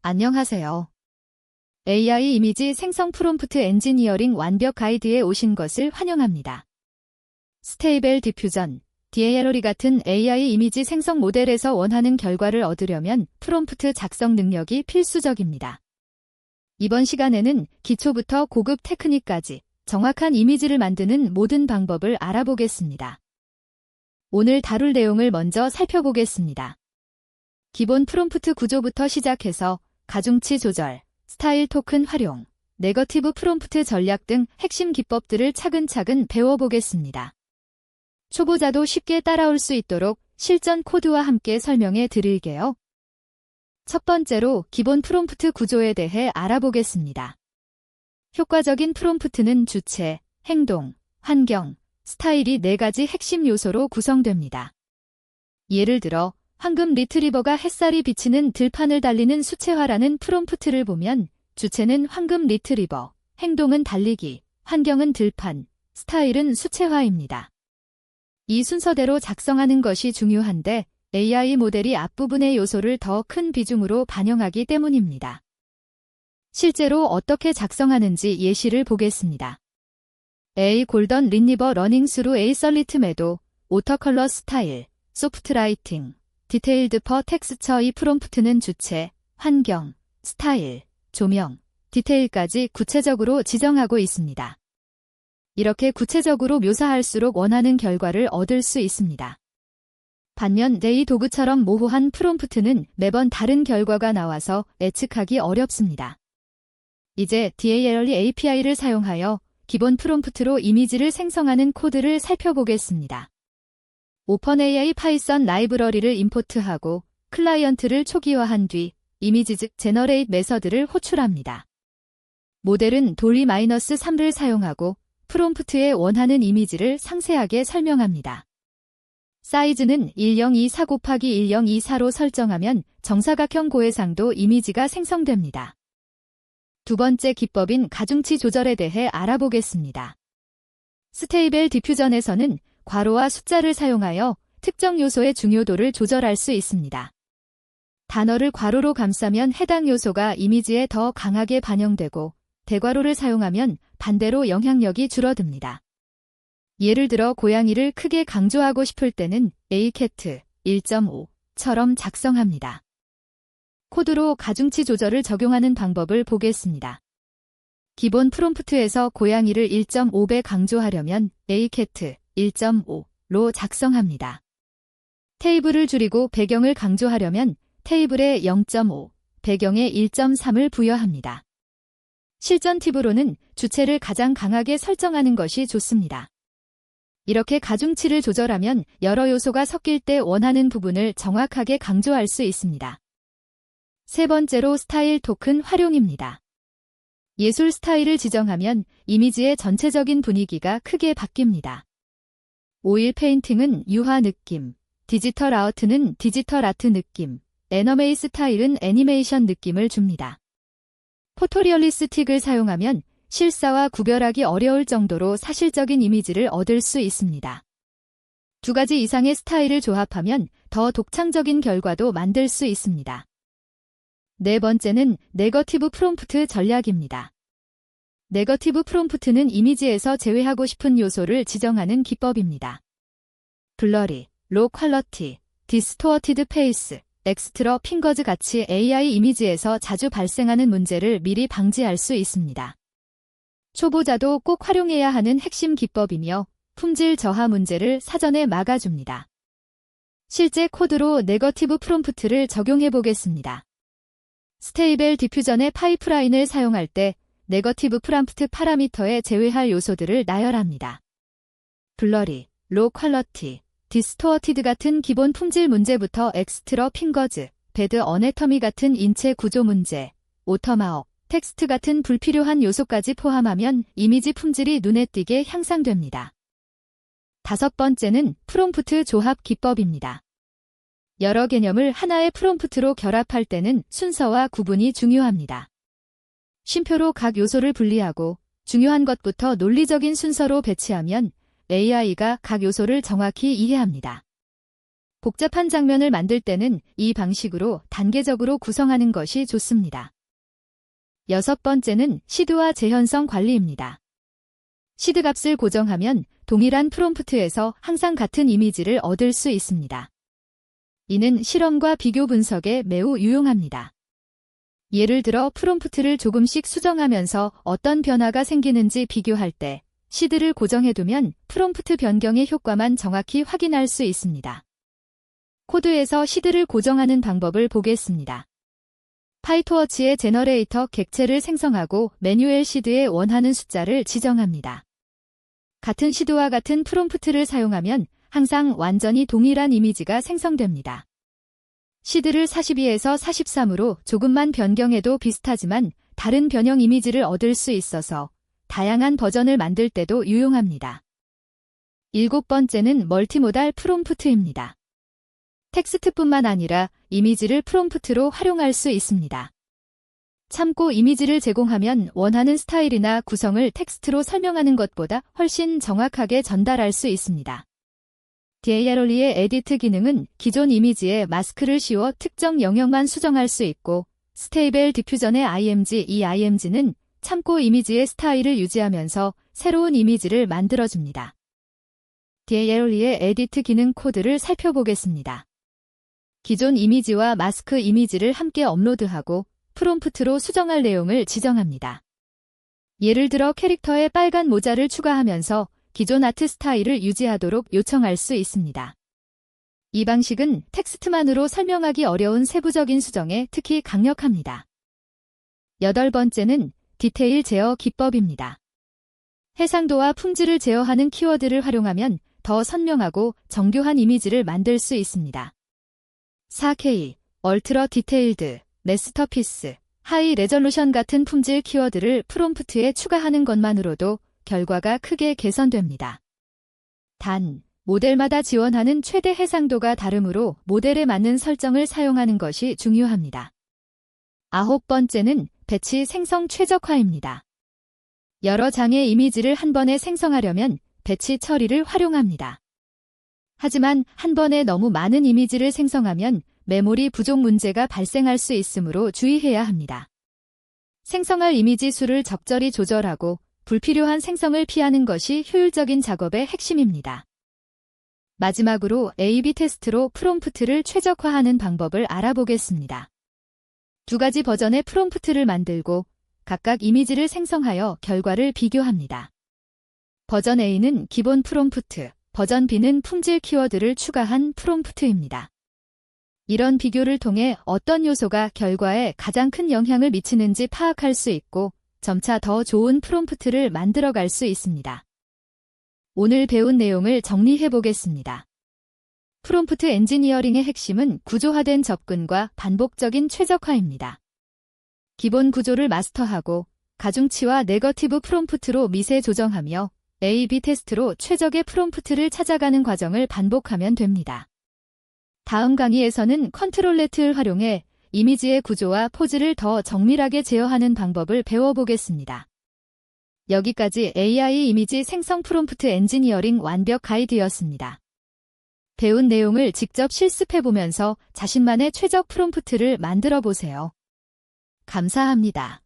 안녕하세요. AI 이미지 생성 프롬프트 엔지니어링 완벽 가이드에 오신 것을 환영합니다. 스테이블 디퓨전, DALL 같은 AI 이미지 생성 모델에서 원하는 결과를 얻으려면 프롬프트 작성 능력이 필수적입니다. 이번 시간에는 기초부터 고급 테크닉까지 정확한 이미지를 만드는 모든 방법을 알아보겠습니다. 오늘 다룰 내용을 먼저 살펴보겠습니다. 기본 프롬프트 구조부터 시작해서 가중치 조절, 스타일 토큰 활용, 네거티브 프롬프트 전략 등 핵심 기법들을 차근차근 배워보겠습니다. 초보자도 쉽게 따라올 수 있도록 실전 코드와 함께 설명해 드릴게요. 첫 번째로 기본 프롬프트 구조에 대해 알아보겠습니다. 효과적인 프롬프트는 주체, 행동, 환경, 스타일이 4가지 핵심 요소로 구성됩니다. 예를 들어 황금 리트리버가 햇살이 비치는 들판을 달리는 수채화라는 프롬프트를 보면 주체는 황금 리트리버, 행동은 달리기, 환경은 들판, 스타일은 수채화입니다. 이 순서대로 작성하는 것이 중요한데 AI 모델이 앞부분의 요소를 더 큰 비중으로 반영하기 때문입니다. 실제로 어떻게 작성하는지 예시를 보겠습니다. A 골던 리니버 러닝 스루 A 설리트 매도, 오터컬러 스타일, 소프트 라이팅, 디테일드 퍼 텍스처. 이 프롬프트는 주체, 환경, 스타일, 조명, 디테일까지 구체적으로 지정하고 있습니다. 이렇게 구체적으로 묘사할수록 원하는 결과를 얻을 수 있습니다. 반면 이 도구처럼 모호한 프롬프트는 매번 다른 결과가 나와서 예측하기 어렵습니다. 이제 DALL API를 사용하여 기본 프롬프트로 이미지를 생성하는 코드를 살펴보겠습니다. 오픈AI 파이썬 라이브러리를 임포트하고 클라이언트를 초기화한 뒤 이미지 즉 제너레이트 메서드를 호출합니다. 모델은 $-3를 사용하고 프롬프트에 원하는 이미지를 상세하게 설명합니다. 사이즈는 1024 곱하기 1024로 설정하면 정사각형 고해상도 이미지가 생성됩니다. 두 번째 기법인 가중치 조절에 대해 알아보겠습니다. 스테이블 디퓨전에서는 괄호와 숫자를 사용하여 특정 요소의 중요도를 조절할 수 있습니다. 단어를 괄호로 감싸면 해당 요소가 이미지에 더 강하게 반영되고 대괄호를 사용하면 반대로 영향력이 줄어듭니다. 예를 들어 고양이를 크게 강조하고 싶을 때는 acat 1.5처럼 작성합니다. 코드로 가중치 조절을 적용하는 방법을 보겠습니다. 기본 프롬프트에서 고양이를 1.5배 강조하려면 acat 1.5로 작성합니다. 테이블을 줄이고 배경을 강조하려면 테이블에 0.5, 배경에 1.3을 부여합니다. 실전 팁으로는 주체를 가장 강하게 설정하는 것이 좋습니다. 이렇게 가중치를 조절하면 여러 요소가 섞일 때 원하는 부분을 정확하게 강조할 수 있습니다. 세 번째로 스타일 토큰 활용입니다. 예술 스타일을 지정하면 이미지의 전체적인 분위기가 크게 바뀝니다. 오일 페인팅은 유화 느낌, 디지털 아트는 디지털 아트 느낌, 애니메이 스타일은 애니메이션 느낌을 줍니다. 포토리얼리스틱을 사용하면 실사와 구별하기 어려울 정도로 사실적인 이미지를 얻을 수 있습니다. 2가지 이상의 스타일을 조합하면 더 독창적인 결과도 만들 수 있습니다. 네 번째는 네거티브 프롬프트 전략입니다. 네거티브 프롬프트는 이미지에서 제외하고 싶은 요소를 지정하는 기법입니다. 블러리, 로 퀄러티, 디스토어티드 페이스, 엑스트러 핑거즈 같이 AI 이미지에서 자주 발생하는 문제를 미리 방지할 수 있습니다. 초보자도 꼭 활용해야 하는 핵심 기법이며 품질 저하 문제를 사전에 막아줍니다. 실제 코드로 네거티브 프롬프트를 적용해 보겠습니다. 스테이블 디퓨전의 파이프라인을 사용할 때 네거티브 프롬프트 파라미터에 제외할 요소들을 나열합니다. 블러리, 로 퀄러티, 디스토어티드 같은 기본 품질 문제부터 엑스트러 핑거즈, 배드 어네터미 같은 인체 구조 문제, 오터마업, 텍스트 같은 불필요한 요소까지 포함하면 이미지 품질이 눈에 띄게 향상됩니다. 5번째는 프롬프트 조합 기법입니다. 여러 개념을 하나의 프롬프트로 결합할 때는 순서와 구분이 중요합니다. 쉼표로 각 요소를 분리하고 중요한 것부터 논리적인 순서로 배치하면 AI가 각 요소를 정확히 이해합니다. 복잡한 장면을 만들 때는 이 방식으로 단계적으로 구성하는 것이 좋습니다. 6번째는 시드와 재현성 관리입니다. 시드 값을 고정하면 동일한 프롬프트에서 항상 같은 이미지를 얻을 수 있습니다. 이는 실험과 비교 분석에 매우 유용합니다. 예를 들어 프롬프트를 조금씩 수정하면서 어떤 변화가 생기는지 비교할 때 시드를 고정해두면 프롬프트 변경의 효과만 정확히 확인할 수 있습니다. 코드에서 시드를 고정하는 방법을 보겠습니다. 파이토워치의 제너레이터 객체를 생성하고 매뉴얼 시드에 원하는 숫자를 지정합니다. 같은 시드와 같은 프롬프트를 사용하면 항상 완전히 동일한 이미지가 생성됩니다. 시드를 42에서 43으로 조금만 변경해도 비슷하지만 다른 변형 이미지를 얻을 수 있어서 다양한 버전을 만들 때도 유용합니다. 7번째는 멀티모달 프롬프트입니다. 텍스트뿐만 아니라 이미지를 프롬프트로 활용할 수 있습니다. 참고 이미지를 제공하면 원하는 스타일이나 구성을 텍스트로 설명하는 것보다 훨씬 정확하게 전달할 수 있습니다. 디에이럴리의 에디트 기능은 기존 이미지에 마스크를 씌워 특정 영역만 수정할 수 있고 스테이벨 디퓨전의 IMG, 이 IMG는 참고 이미지의 스타일을 유지하면서 새로운 이미지를 만들어줍니다. 디에이럴리의 에디트 기능 코드를 살펴보겠습니다. 기존 이미지와 마스크 이미지를 함께 업로드하고 프롬프트로 수정할 내용을 지정합니다. 예를 들어 캐릭터에 빨간 모자를 추가하면서 기존 아트 스타일을 유지하도록 요청할 수 있습니다. 이 방식은 텍스트만으로 설명하기 어려운 세부적인 수정에 특히 강력합니다. 8번째는 디테일 제어 기법입니다. 해상도와 품질을 제어하는 키워드를 활용하면 더 선명하고 정교한 이미지를 만들 수 있습니다. 4K, 얼트라 디테일드, 매스터피스, 하이 레졸루션 같은 품질 키워드를 프롬프트에 추가하는 것만으로도 결과가 크게 개선됩니다. 단, 모델마다 지원하는 최대 해상도가 다르므로 모델에 맞는 설정을 사용하는 것이 중요합니다. 9번째는 배치 생성 최적화입니다. 여러 장의 이미지를 한 번에 생성하려면 배치 처리를 활용합니다. 하지만 한 번에 너무 많은 이미지를 생성하면 메모리 부족 문제가 발생할 수 있으므로 주의해야 합니다. 생성할 이미지 수를 적절히 조절하고 불필요한 생성을 피하는 것이 효율적인 작업의 핵심입니다. 마지막으로 A/B 테스트로 프롬프트를 최적화하는 방법을 알아보겠습니다. 2가지 버전의 프롬프트를 만들고 각각 이미지를 생성하여 결과를 비교합니다. 버전 A는 기본 프롬프트, 버전 B는 품질 키워드를 추가한 프롬프트입니다. 이런 비교를 통해 어떤 요소가 결과에 가장 큰 영향을 미치는지 파악할 수 있고 점차 더 좋은 프롬프트를 만들어갈 수 있습니다. 오늘 배운 내용을 정리해 보겠습니다. 프롬프트 엔지니어링의 핵심은 구조화된 접근과 반복적인 최적화입니다. 기본 구조를 마스터하고 가중치와 네거티브 프롬프트로 미세 조정하며 A/B 테스트로 최적의 프롬프트를 찾아가는 과정을 반복하면 됩니다. 다음 강의에서는 컨트롤렛을 활용해 이미지의 구조와 포즈를 더 정밀하게 제어하는 방법을 배워보겠습니다. 여기까지 AI 이미지 생성 프롬프트 엔지니어링 완벽 가이드였습니다. 배운 내용을 직접 실습해보면서 자신만의 최적 프롬프트를 만들어 보세요. 감사합니다.